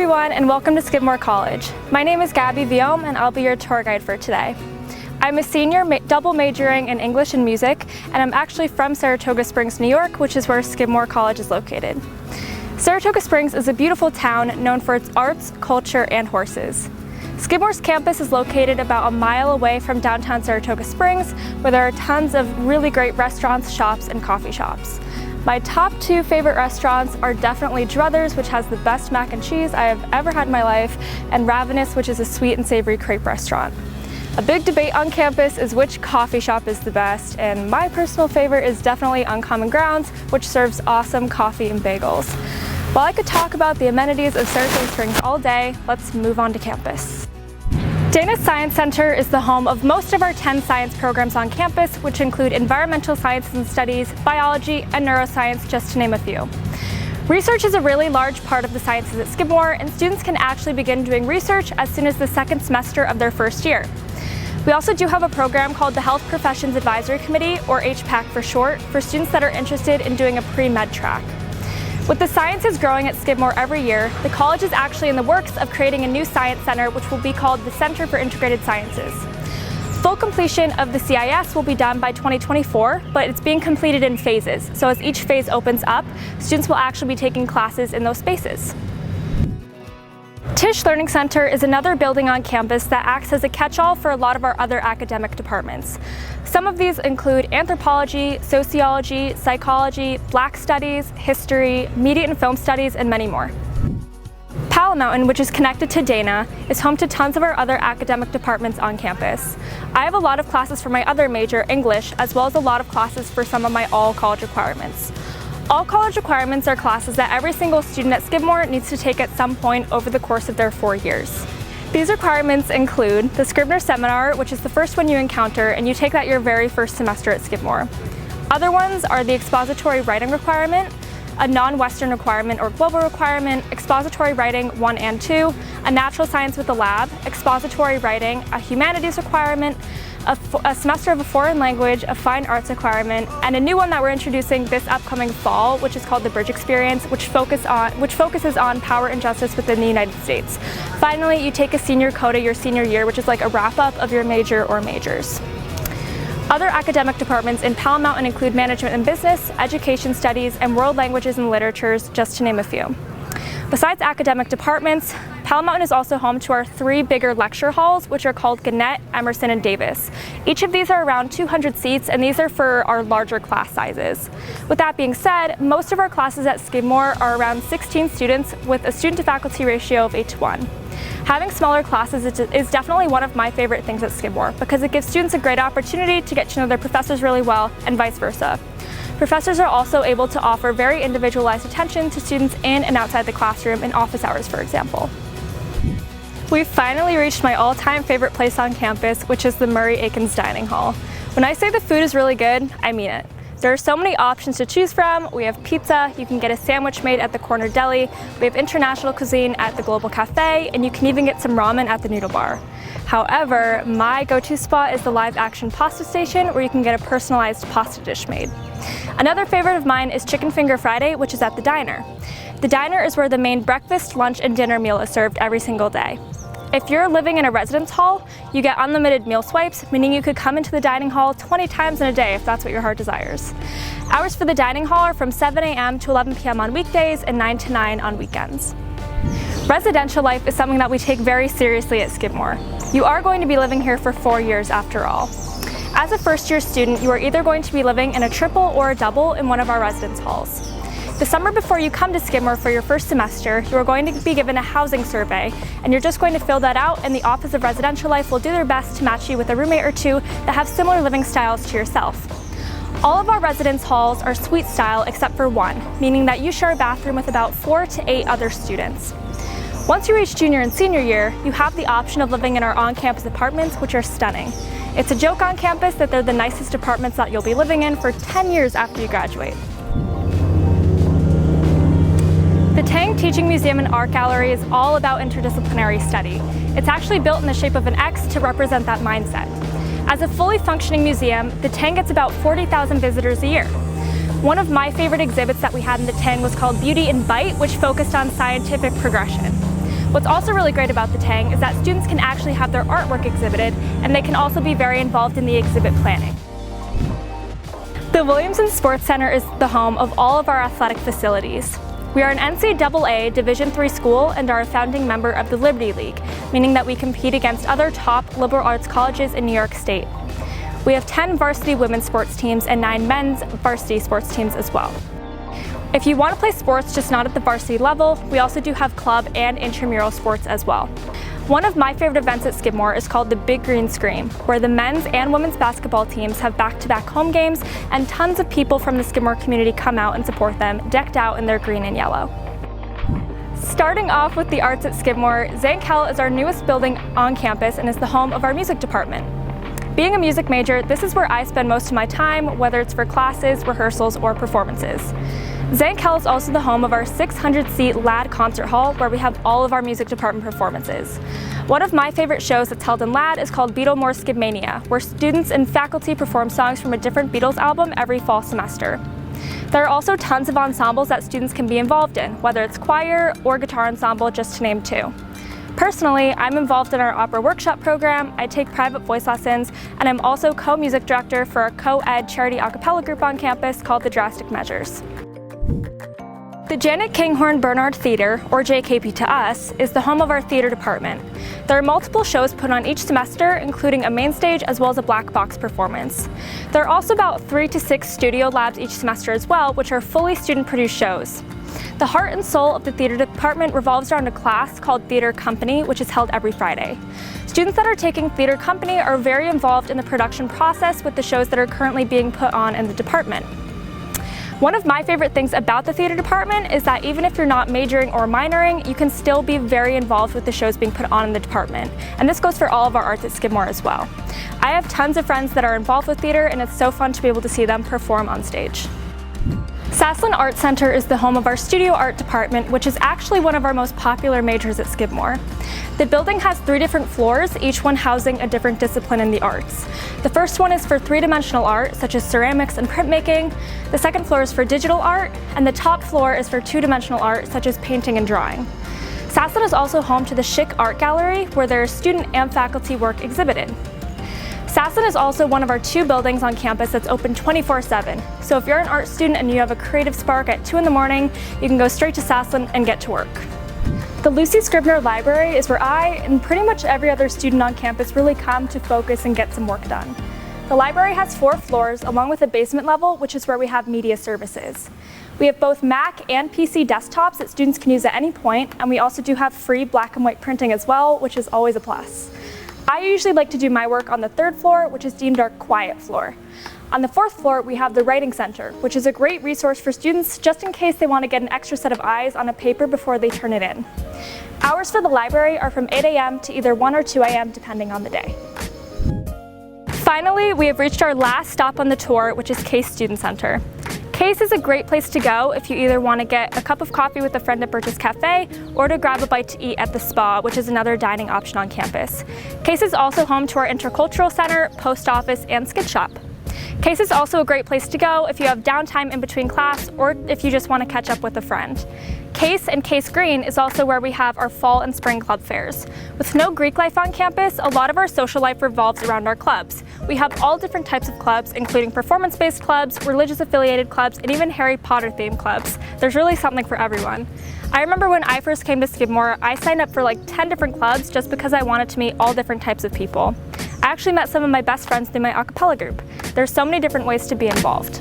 everyone, and welcome to Skidmore College. My name is Gabby Viome, and I'll be your tour guide for today. I'm a senior double majoring in English and music, and I'm actually from Saratoga Springs, New York, which is where Skidmore College is located. Saratoga Springs is a beautiful town known for its arts, culture, and horses. Skidmore's campus is located about a mile away from downtown Saratoga Springs, where there are tons of really great restaurants, shops, and coffee shops. My top two favorite restaurants are definitely Druthers, which has the best mac and cheese I have ever had in my life, and Ravenous, which is a sweet and savory crepe restaurant. A big debate on campus is which coffee shop is the best, and my personal favorite is definitely Uncommon Grounds, which serves awesome coffee and bagels. While I could talk about the amenities of Saratoga Springs all day, let's move on to campus. Dana Science Center is the home of most of our 10 science programs on campus, which include environmental sciences and studies, biology, and neuroscience, just to name a few. Research is a really large part of the sciences at Skidmore, and students can actually begin doing research as soon as the second semester of their first year. We also do have a program called the Health Professions Advisory Committee, or HPAC for short, for students that are interested in doing a pre-med track. With the sciences growing at Skidmore every year, the college is actually in the works of creating a new science center, which will be called the Center for Integrated Sciences. Full completion of the CIS will be done by 2024, but it's being completed in phases. So as each phase opens up, students will actually be taking classes in those spaces. Tisch Learning Center is another building on campus that acts as a catch-all for a lot of our other academic departments. Some of these include anthropology, sociology, psychology, Black studies, history, media and film studies, and many more. Powell Mountain, which is connected to Dana, is home to tons of our other academic departments on campus. I have a lot of classes for my other major, English, as well as a lot of classes for some of my all-college requirements. All college requirements are classes that every single student at Skidmore needs to take at some point over the course of their 4 years. These requirements include the Scribner Seminar, which is the first one you encounter, and you take that your very first semester at Skidmore. Other ones are the expository writing requirement, a non-Western requirement or global requirement, expository writing 1 and 2, a natural science with a lab, expository writing, a humanities requirement, a semester of a foreign language, a fine arts requirement, and a new one that we're introducing this upcoming fall, which is called the Bridge Experience, which focuses on power and justice within the United States. Finally, you take a senior coda your senior year, which is like a wrap-up of your major or majors. Other academic departments in Powell Mountain include management and business, education studies, and world languages and literatures, just to name a few. Besides academic departments, Powell Mountain is also home to our 3 bigger lecture halls, which are called Gannett, Emerson, and Davis. Each of these are around 200 seats, and these are for our larger class sizes. With that being said, most of our classes at Skidmore are around 16 students with a student-to-faculty ratio of 8:1. Having smaller classes is definitely one of my favorite things at Skidmore because it gives students a great opportunity to get to know their professors really well and vice versa. Professors are also able to offer very individualized attention to students in and outside the classroom in office hours, for example. We've finally reached my all-time favorite place on campus, which is the Murray Akins Dining Hall. When I say the food is really good, I mean it. There are so many options to choose from. We have pizza, you can get a sandwich made at the Corner Deli, we have international cuisine at the Global Cafe, and you can even get some ramen at the Noodle Bar. However, my go-to spot is the live action pasta station where you can get a personalized pasta dish made. Another favorite of mine is Chicken Finger Friday, which is at the diner. The diner is where the main breakfast, lunch, and dinner meal is served every single day. If you're living in a residence hall, you get unlimited meal swipes, meaning you could come into the dining hall 20 times in a day if that's what your heart desires. Hours for the dining hall are from 7 a.m. to 11 p.m. on weekdays and 9 to 9 on weekends. Residential life is something that we take very seriously at Skidmore. You are going to be living here for 4 years after all. As a first-year student, you are either going to be living in a triple or a double in one of our residence halls. The summer before you come to Skidmore for your first semester, you are going to be given a housing survey, and you're just going to fill that out, and the Office of Residential Life will do their best to match you with a roommate or two that have similar living styles to yourself. All of our residence halls are suite style except for one, meaning that you share a bathroom with about 4 to 8 other students. Once you reach junior and senior year, you have the option of living in our on-campus apartments, which are stunning. It's a joke on campus that they're the nicest apartments that you'll be living in for 10 years after you graduate. The Tang Teaching Museum and Art Gallery is all about interdisciplinary study. It's actually built in the shape of an X to represent that mindset. As a fully functioning museum, the Tang gets about 40,000 visitors a year. One of my favorite exhibits that we had in the Tang was called Beauty in Bite, which focused on scientific progression. What's also really great about the Tang is that students can actually have their artwork exhibited, and they can also be very involved in the exhibit planning. The Williamson Sports Center is the home of all of our athletic facilities. We are an NCAA Division III school and are a founding member of the Liberty League, meaning that we compete against other top liberal arts colleges in New York State. We have 10 varsity women's sports teams and 9 men's varsity sports teams as well. If you want to play sports just not at the varsity level, we also do have club and intramural sports as well. One of my favorite events at Skidmore is called the Big Green Scream, where the men's and women's basketball teams have back-to-back home games and tons of people from the Skidmore community come out and support them, decked out in their green and yellow. Starting off with the arts at Skidmore, Zankel is our newest building on campus and is the home of our music department. Being a music major, this is where I spend most of my time, whether it's for classes, rehearsals, or performances. Zankel is also the home of our 600-seat LAD concert hall, where we have all of our music department performances. One of my favorite shows that's held in LAD is called Beatlemore Skidmania, where students and faculty perform songs from a different Beatles album every fall semester. There are also tons of ensembles that students can be involved in, whether it's choir or guitar ensemble, just to name 2. Personally, I'm involved in our opera workshop program, I take private voice lessons, and I'm also co-music director for a co-ed charity a cappella group on campus called the Drastic Measures. The Janet Kinghorn Bernard Theater, or JKB to us, is the home of our theater department. There are multiple shows put on each semester, including a main stage as well as a black box performance. There are also about 3 to 6 studio labs each semester as well, which are fully student-produced shows. The heart and soul of the theater department revolves around a class called Theater Company, which is held every Friday. Students that are taking Theater Company are very involved in the production process with the shows that are currently being put on in the department. One of my favorite things about the theater department is that even if you're not majoring or minoring, you can still be very involved with the shows being put on in the department. And this goes for all of our arts at Skidmore as well. I have tons of friends that are involved with theater, and it's so fun to be able to see them perform on stage. Sasslin Art Center is the home of our studio art department, which is actually one of our most popular majors at Skidmore. The building has 3 different floors, each one housing a different discipline in the arts. The first one is for 3-dimensional art, such as ceramics and printmaking. The second floor is for digital art, and the top floor is for 2-dimensional art, such as painting and drawing. Sasslin is also home to the Schick Art Gallery, where there is student and faculty work exhibited. Sasslin is also one of our 2 buildings on campus that's open 24/7. So if you're an art student and you have a creative spark at 2 in the morning, you can go straight to Sasslin and get to work. The Lucy Scribner Library is where I and pretty much every other student on campus really come to focus and get some work done. The library has 4 floors along with a basement level, which is where we have media services. We have both Mac and PC desktops that students can use at any point, and we also do have free black and white printing as well, which is always a plus. I usually like to do my work on the 3rd floor, which is deemed our quiet floor. On the 4th floor, we have the Writing Center, which is a great resource for students just in case they want to get an extra set of eyes on a paper before they turn it in. Hours for the library are from 8 a.m. to either 1 or 2 a.m. depending on the day. Finally, we have reached our last stop on the tour, which is Case Student Center. Case is a great place to go if you either want to get a cup of coffee with a friend at Birch's Cafe or to grab a bite to eat at the Spa, which is another dining option on campus. Case is also home to our Intercultural Center, Post Office, and Skid Shop. Case is also a great place to go if you have downtime in between class or if you just want to catch up with a friend. Case and Case Green is also where we have our fall and spring club fairs. With no Greek life on campus, a lot of our social life revolves around our clubs. We have all different types of clubs, including performance-based clubs, religious-affiliated clubs, and even Harry Potter-themed clubs. There's really something for everyone. I remember when I first came to Skidmore, I signed up for like 10 different clubs just because I wanted to meet all different types of people. I actually met some of my best friends through my a cappella group. There's so many different ways to be involved.